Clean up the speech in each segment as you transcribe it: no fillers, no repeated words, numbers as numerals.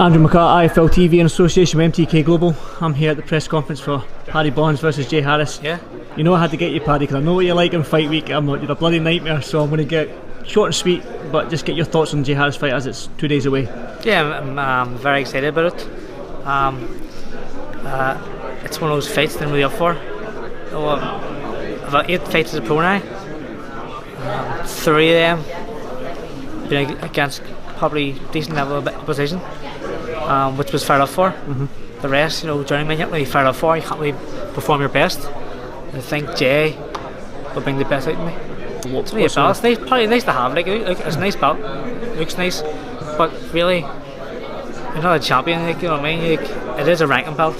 Andrew McCart, IFL TV in association with MTK Global. I'm here at the press conference for Paddy Barnes versus Jay Harris. Yeah. You know I had to get you, Paddy, because I know what you're like in fight week. You're a bloody nightmare, so I'm going to get short and sweet, but just get your thoughts on Jay Harris' fight as it's 2 days away. Yeah, I'm very excited about it. It's one of those fights that I'm really up for. I've got 8 fights as a pro now. 3 of them been against probably decent level of opposition, which was fired up for. The rest, journeyman, you can't really fire up for. You can't really perform your best. I think Jay will bring the best out of me. It's really a belt. It's nice, probably nice to have. It's a nice belt. Looks nice, but really, you're not a champion. You know what I mean? It is a ranking belt.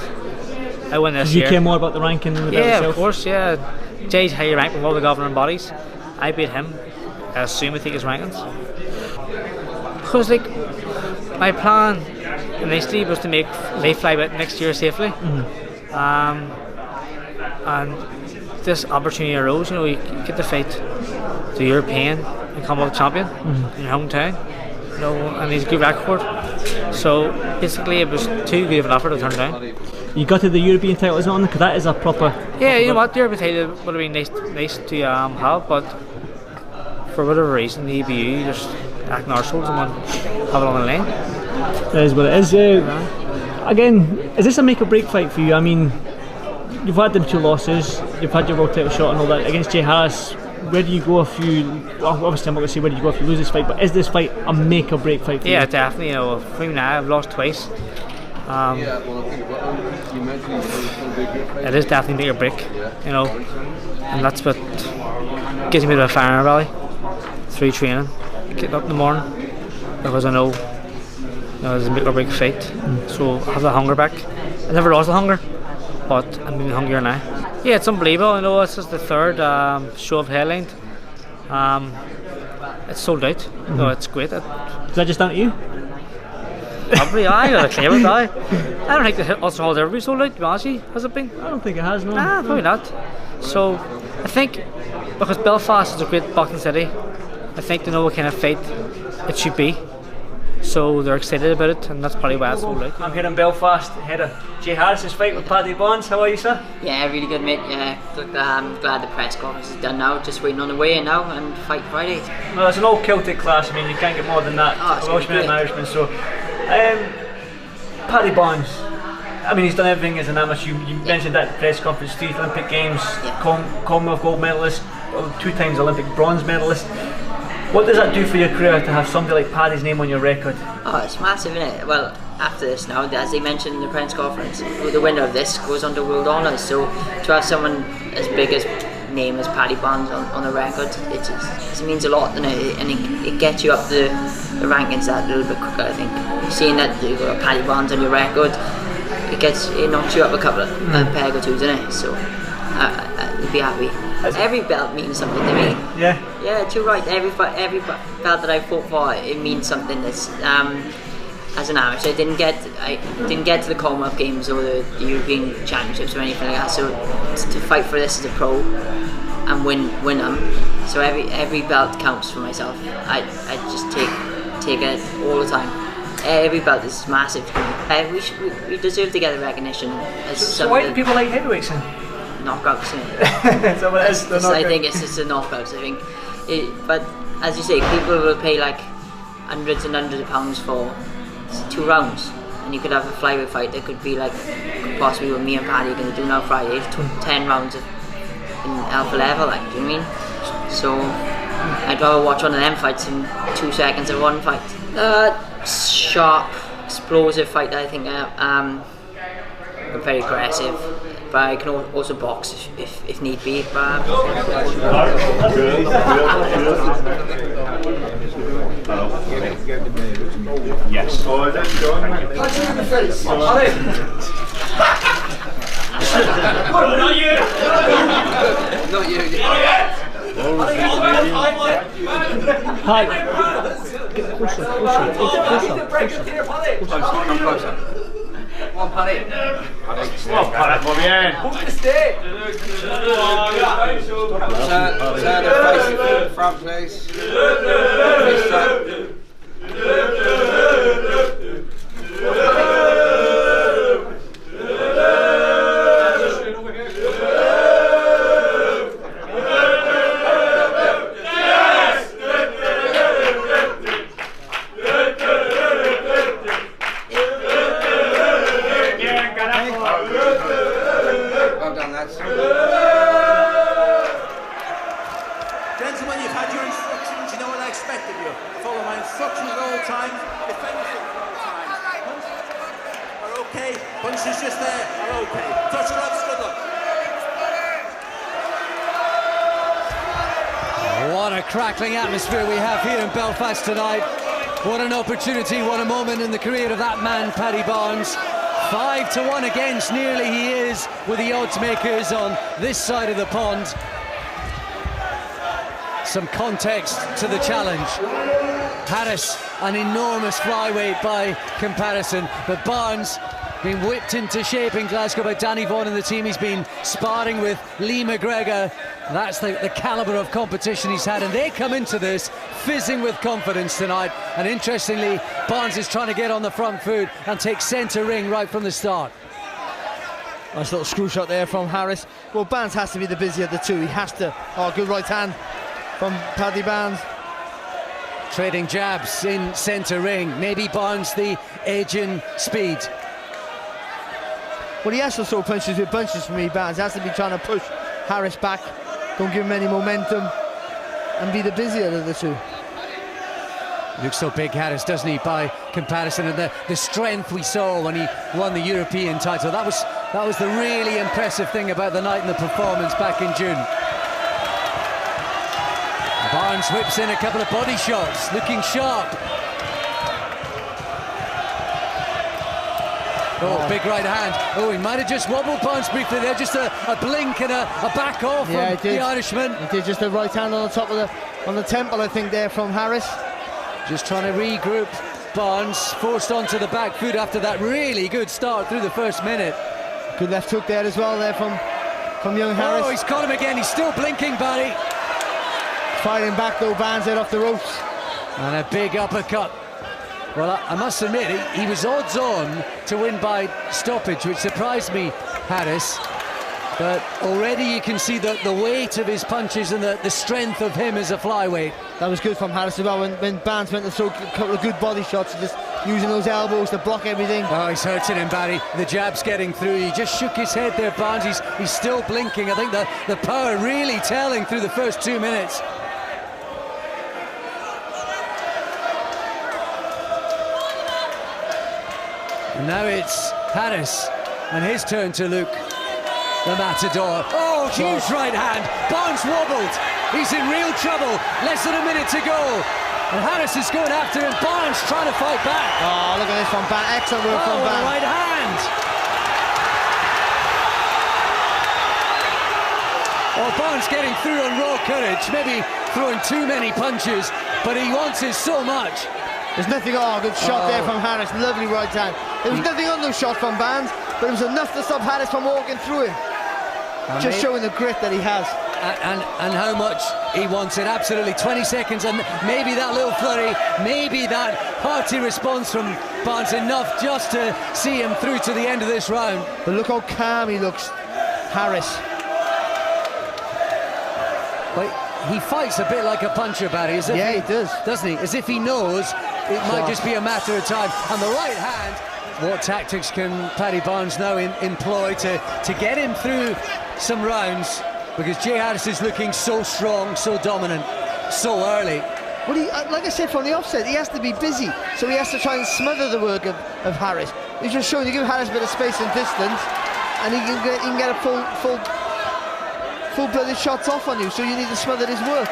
I win this year. You care more about the ranking than the belt itself? Yeah, of course. Yeah, Jay's higher ranked with all the governing bodies. I beat him. I assume I think his rankings. Because my plan initially was to make Mayfly out next year safely, and this opportunity arose. You get to fight the European and Commonwealth champion in your hometown. And he's a good record. So basically, it was too good of an offer to turn down. You got to the European title, isn't it? Because that is a proper. Yeah, you know what? The European title would have been nice to have, but for whatever reason, the EBU just acting arseholes and want to have it on the line. That is what it is. Again, is this a make or break fight for you? I mean, you've had them 2 losses, you've had your world title shot and all that. Against Jay Harris, where do you go if you, well, obviously I'm not going to say where do you go if you lose this fight, but is this fight a make or break fight for you? Yeah, definitely. For me now, I've lost twice. It is definitely make or break, and that's what gives me a bit of fire in my belly through training, getting up in the morning, because I know it's a make or break fight. So I have the hunger back. I never lost the hunger, but I'm even hungrier now. Yeah, it's unbelievable. This is the 3rd show I've headlined. It's sold out. It's great. Is that just down to you? Probably, I gotta claim it. I don't think the Ulster Hall's ever been sold out, to be honest with you. Has it been? I don't think it has, no. Nah, probably not. So, I think because Belfast is a great boxing city, I think they know what kind of fight it should be. So they're excited about it, and that's probably why it's sold out. I'm here in Belfast, ahead of Jay Harris' fight with Paddy Barnes. How are you, sir? Yeah, really good, mate. Yeah, look, I'm glad the press conference is done now. Just waiting on the way in now and fight Friday. Well, it's an all Celtic class. I mean, you can't get more than that. Welshman and Irishman. So, Paddy Barnes. I mean, he's done everything as an amateur. You mentioned that press conference. 3 Olympic Games, Commonwealth gold medalist, 2 times Olympic bronze medalist. What does that do for your career to have somebody like Paddy's name on your record? Oh, it's massive, isn't it? Well, after this now, as they mentioned in the press conference, the winner of this goes on to World Honours. So to have someone as big as name as Paddy Barnes on the record, it means a lot, doesn't it? And it gets you up the rankings that little bit quicker, I think. Seeing that you've got Paddy Barnes on your record, it knocks you up a couple of peg or two, doesn't it? So you'd be happy. Every belt means something to me. Yeah. Yeah, too right. Every belt that I fought for, it means something. That's as an amateur, I didn't get to the Commonwealth Games or the European Championships or anything like that. So to fight for this as a pro and win them. So every belt counts for myself. I just take it all the time. Every belt is massive to me. We deserve to get the recognition. So why do people like heavyweights then? Knockouts. So it is the knockouts. I think it's just the knockouts. I think, but as you say, people will pay like hundreds and hundreds of pounds for 2 rounds, and you could have a flyweight fight that could be like possibly what me and Paddy are going to do now Friday, 10 rounds in alpha level. Like, do you know what I mean? So I'd rather watch one of them fights in 2 seconds of one fight. Sharp, explosive fight. I think I'm very aggressive. But I can also box if need be. Yes. Not you! Not you. Hi. Get closer. Come closer. Come on, Paddy. Come on, Paddy, muy bien. Hold the stick. Turn the face front, please. Face all times, defenders look for all times. Are okay, punches just there, are okay. Touch gloves, good luck. What a crackling atmosphere we have here in Belfast tonight. What an opportunity, what a moment in the career of that man, Paddy Barnes. 5-1 against nearly he is with the odds makers on this side of the pond. Some context to the challenge. Harris, an enormous flyweight by comparison, but Barnes being whipped into shape in Glasgow by Danny Vaughan and the team. He's been sparring with Lee McGregor. That's the calibre of competition he's had, and they come into this fizzing with confidence tonight. And interestingly, Barnes is trying to get on the front foot and take centre ring right from the start. Nice little screw shot there from Harris. Well, Barnes has to be the busier of the two. He has to. Oh, good right hand from Paddy Barnes. Trading jabs in centre ring. Maybe Barnes the edge in speed. Well, he has to throw punches with bunches for me. Barnes has to be trying to push Harris back, don't give him any momentum, and be the busier of the two. He looks so big, Harris, doesn't he, by comparison, and the strength we saw when he won the European title. That was the really impressive thing about the night and the performance back in June. Barnes whips in a couple of body shots, looking sharp. Oh, big right hand. Oh, he might have just wobbled Barnes briefly there, just a blink and a back off from the Irishman. He did just a right hand on the top of on the temple, I think, there from Harris. Just trying to regroup Barnes, forced onto the back foot after that really good start through the first minute. Good left hook there as well there from young Harris. Oh, he's caught him again, he's still blinking, Barry. Firing back though, Barnes out off the ropes. And a big uppercut. Well, I must admit, he was odds on to win by stoppage, which surprised me, Harris. But already you can see the weight of his punches and the strength of him as a flyweight. That was good from Harris as well. When Barnes went to throw a couple of good body shots, just using those elbows to block everything. Oh, he's hurting him, Barry. The jab's getting through. He just shook his head there, Barnes. He's still blinking. I think the power really telling through the first 2 minutes. And now it's Harris and his turn to look the matador. Oh, huge right hand. Barnes wobbled. He's in real trouble. Less than a minute to go. And Harris is going after him. Barnes trying to fight back. Oh, look at this from Barnes. Excellent work from Barnes. Right hand. Oh, Barnes getting through on raw courage. Maybe throwing too many punches, but he wants it so much. There's nothing. Oh, good shot there from Harris. Lovely right hand. There was nothing on those shots from Barnes, but it was enough to stop Harris from walking through him. Just showing the grit that he has. And how much he wants it. Absolutely. 20 seconds, and maybe that little flurry, maybe that hearty response from Barnes enough just to see him through to the end of this round. But look how calm he looks, Harris. But he fights a bit like a puncher, Barry. As if he does. Doesn't he? As if he knows it might just be a matter of time. And the right hand. What tactics can Paddy Barnes now employ to get him through some rounds? Because Jay Harris is looking so strong, so dominant, so early. Well, like I said from the offset, he has to be busy, so he has to try and smother the work of Harris. He's just showing you give Harris a bit of space and distance, and he can get a full-blooded shots off on you, so you need to smother his work.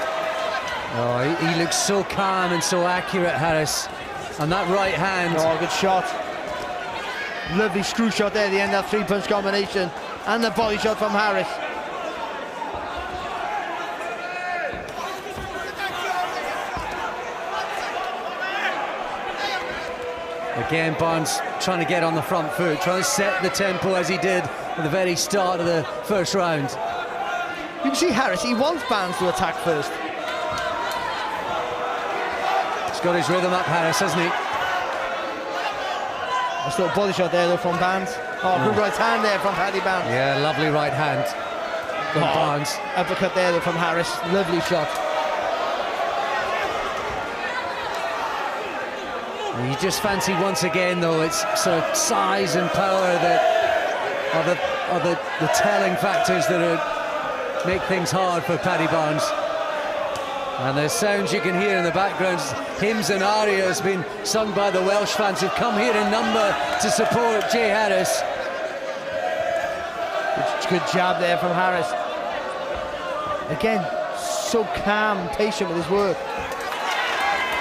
Oh, he looks so calm and so accurate, Harris. And that right hand. Oh, good shot. Lovely screw shot there at the end of that three-punch combination. And the body shot from Harris. Again, Barnes trying to get on the front foot, trying to set the tempo as he did at the very start of the first round. You can see Harris, he wants Barnes to attack first. He's got his rhythm up, Harris, hasn't he? A little body shot there though from Barnes. Oh, good right hand there from Paddy Barnes. Yeah, lovely right hand from Barnes. Uppercut there though from Harris, lovely shot. You just fancy once again though, it's sort of size and power that are the telling factors that make things hard for Paddy Barnes. And the sounds you can hear in the background, hymns and arias being sung by the Welsh fans who've come here in number to support Jay Harris. Good jab there from Harris. Again, so calm and patient with his work.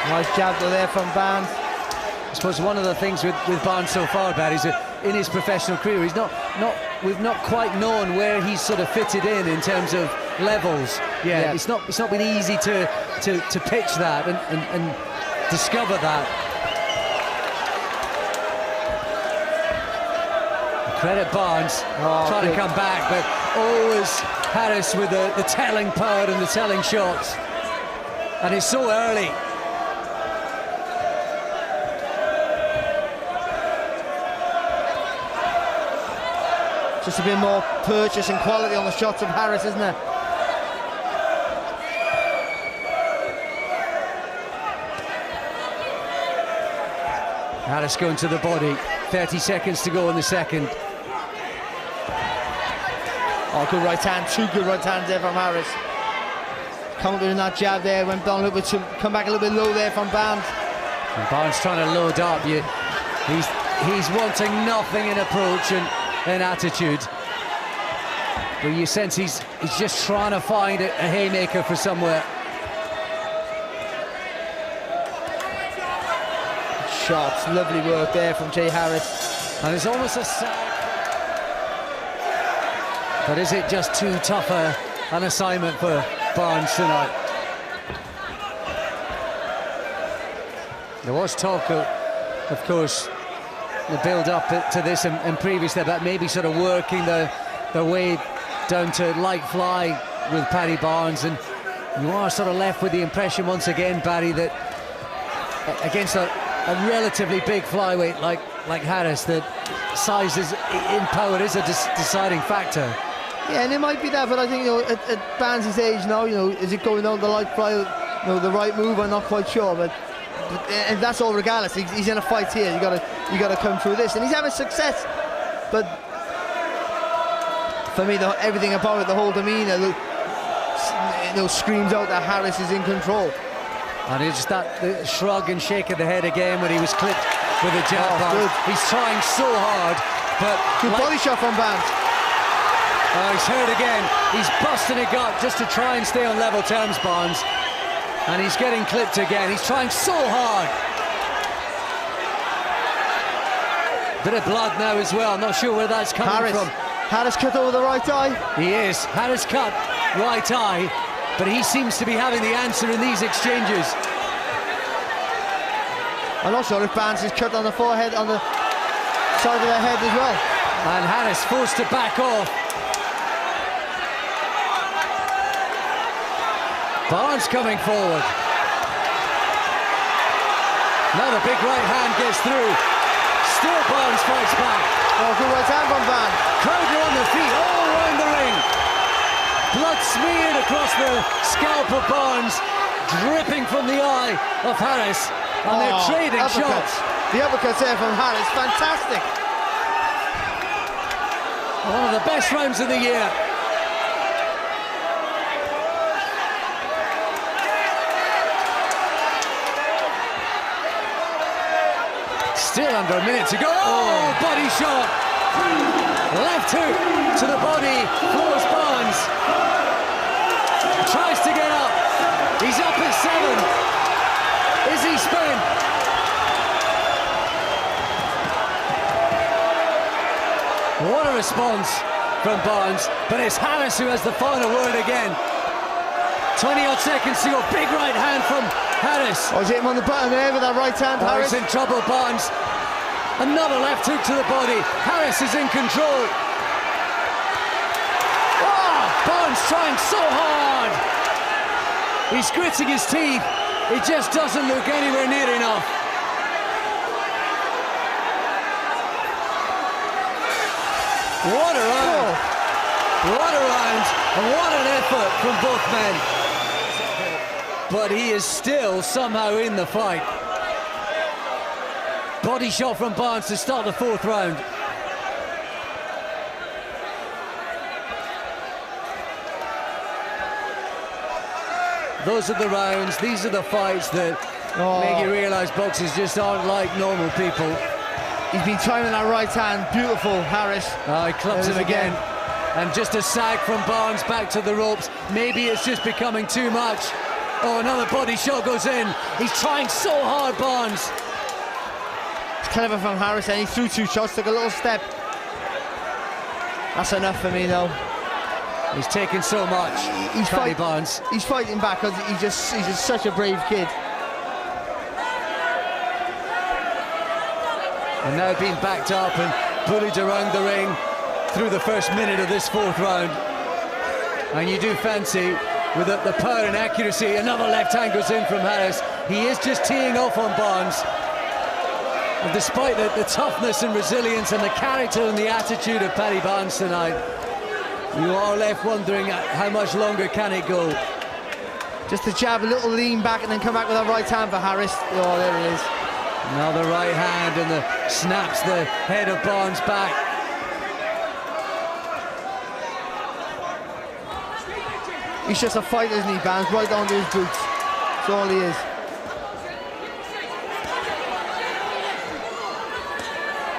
Nice jab there from Barnes. I suppose one of the things with Barnes so far, Barry, is that in his professional career, we've not quite known where he's sort of fitted in terms of levels. Yeah. It's not been easy to pitch that and discover that. Credit Barnes, trying to come back, but always Harris with the telling power and the telling shots. And it's so early. Just a bit more purchase and quality on the shots of Harris, isn't there? Harris going to the body. 30 seconds to go in the second. Oh, good right hand. Two good right hands there from Harris. Countering that jab there. Went down a little bit. Come back a little bit low there from Barnes. And Barnes trying to load up. He's wanting nothing in approach and attitude. But you sense he's just trying to find a haymaker for somewhere. Shots, lovely work there from Jay Harris. And it's almost a sad. But is it just too tough an assignment for Barnes tonight? There was talk, of course, the build-up to this and previously about maybe sort of working their way down to light fly with Paddy Barnes, and you are sort of left with the impression once again, Barry, that against a relatively big flyweight like Harris, that size in power is a deciding factor. Yeah, and it might be that, but I think, you know, at Barnes' age now, you know, is it going down the light fly, you know, the right move? I'm not quite sure, but and that's all regardless. He's in a fight here. You gotta come through this, and he's having success. But for me, everything about it, the whole demeanour, screams out that Harris is in control. And it's just that the shrug and shake of the head again when he was clipped with a jab. He's trying so hard, but good body shot from Barnes. Oh, he's hurt again. He's busting a gut just to try and stay on level terms, Barnes. And he's getting clipped again. He's trying so hard. Bit of blood now as well. Not sure where that's coming from. Harris cut over the right eye. He is. Harris cut right eye, but he seems to be having the answer in these exchanges. I'm not sure if Barnes is cut on the forehead, on the side of the head as well. And Harris forced to back off. Barnes coming forward. Now the big right hand gets through. Still Barnes fights back. Oh, good right hand from Barnes. Crowd are on their feet all around the ring. Blood smeared across the scalp of Barnes, dripping from the eye of Harris. And they're trading shots. The uppercuts there from Harris, fantastic. One of the best rounds of the year. Still under a minute to go. Oh, body shot. Left hook to the body. Floors Barnes. Tries to get up. He's up at 7. Is he spent? What a response from Barnes. But it's Harris who has the final word again. 20-odd seconds to go. Big right hand from Harris. Oh, he's hit him on the button there with that right hand, Harris. He's in trouble, Barnes. Another left hook to the body. Harris is in control. Oh, Barnes trying so hard. He's gritting his teeth. It just doesn't look anywhere near enough. What a round. What a round. And what an effort from both men. But he is still somehow in the fight. Body shot from Barnes to start the 4th round. those are the rounds, these are the fights that make you realise boxers just aren't like normal people. He's been timing that right hand, beautiful, Harris. He clubs him again. And just a sag from Barnes back to the ropes. Maybe it's just becoming too much. Oh, another body shot goes in. He's trying so hard, Barnes. It's clever from Harris, and he threw 2 shots, took a little step. That's enough for me, though. He's taken so much. He's fighting Barnes. He's fighting back because he's just such a brave kid. And now being backed up and bullied around the ring through the first minute of this 4th round. And you do fancy, with the power and accuracy, another left hand goes in from Harris. He is just teeing off on Barnes. And despite the toughness and resilience and the character and the attitude of Paddy Barnes tonight, you are left wondering how much longer can it go. Just a jab, a little lean back, and then come back with a right hand for Harris. Oh, there it is. Now the right hand, and snaps the head of Barnes back. He's just a fighter, isn't he, Barnes? Right onto his boots. That's all he is.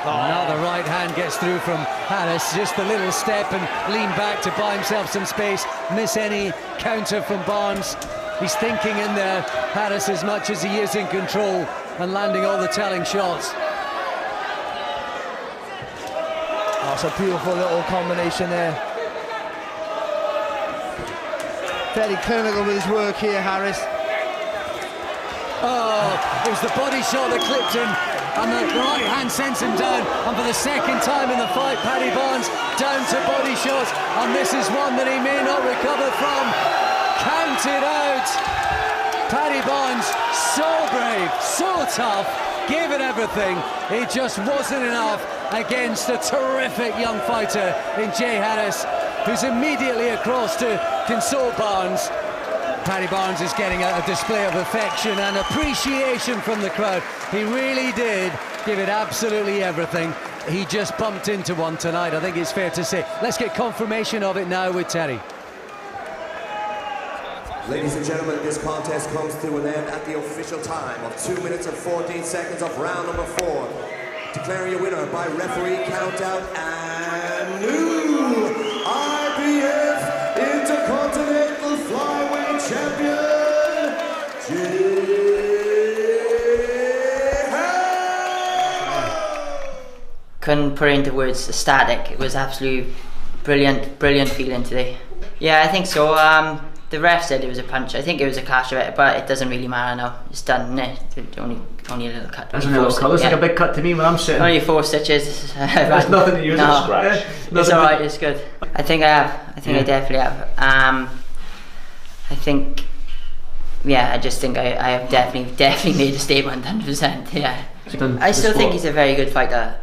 Now the right hand gets through from Harris. Just a little step and lean back to buy himself some space. Miss any counter from Barnes. He's thinking in there, Harris, as much as he is in control and landing all the telling shots. Oh, it's a beautiful little combination there. Very clinical with his work here, Harris. Oh, it was the body shot that clipped him, and the right hand sends him down. And for the 2nd time in the fight, Paddy Barnes down to body shots, and this is one that he may not recover from. Counted out. Paddy Barnes, so brave, so tough, gave it everything. It just wasn't enough against a terrific young fighter in Jay Harris, who's immediately across to console Barnes. Paddy Barnes is getting a display of affection and appreciation from the crowd. He really did give it absolutely everything. He just bumped into one tonight, I think it's fair to say. Let's get confirmation of it now with Terry. Ladies and gentlemen, this contest comes to an end at the official time of 2 minutes and 14 seconds of round number 4. Declaring your winner by referee countout and new IBF Intercontinental Flyweight Champion, Jay Harris. Couldn't put it into words, ecstatic. It was absolutely brilliant feeling today. Yeah, I think so. The ref said it was a punch. I think it was a clash of it, but it doesn't really matter now. It's done, innit? Only a little cut. That's only a little cut. Looks like a big cut to me when I'm sitting. Only 4 stitches. That's nothing to use. No, Scratch. It's alright, it's good. I think I have. I think I definitely have. I think, I just think I have definitely made a statement, 100%. Yeah. I still think he's a very good fighter.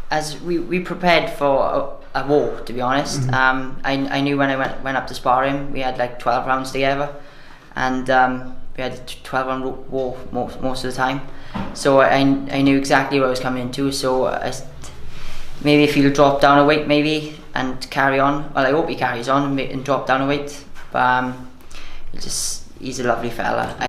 As we prepared for a war, to be honest. I knew when I went up to spar him, we had like 12 rounds together, and we had a 12-round war most of the time. So I knew exactly what I was coming into. So maybe if he'll drop down a weight, maybe, and carry on. Well, I hope he carries on and drop down a weight. But he's a lovely fella.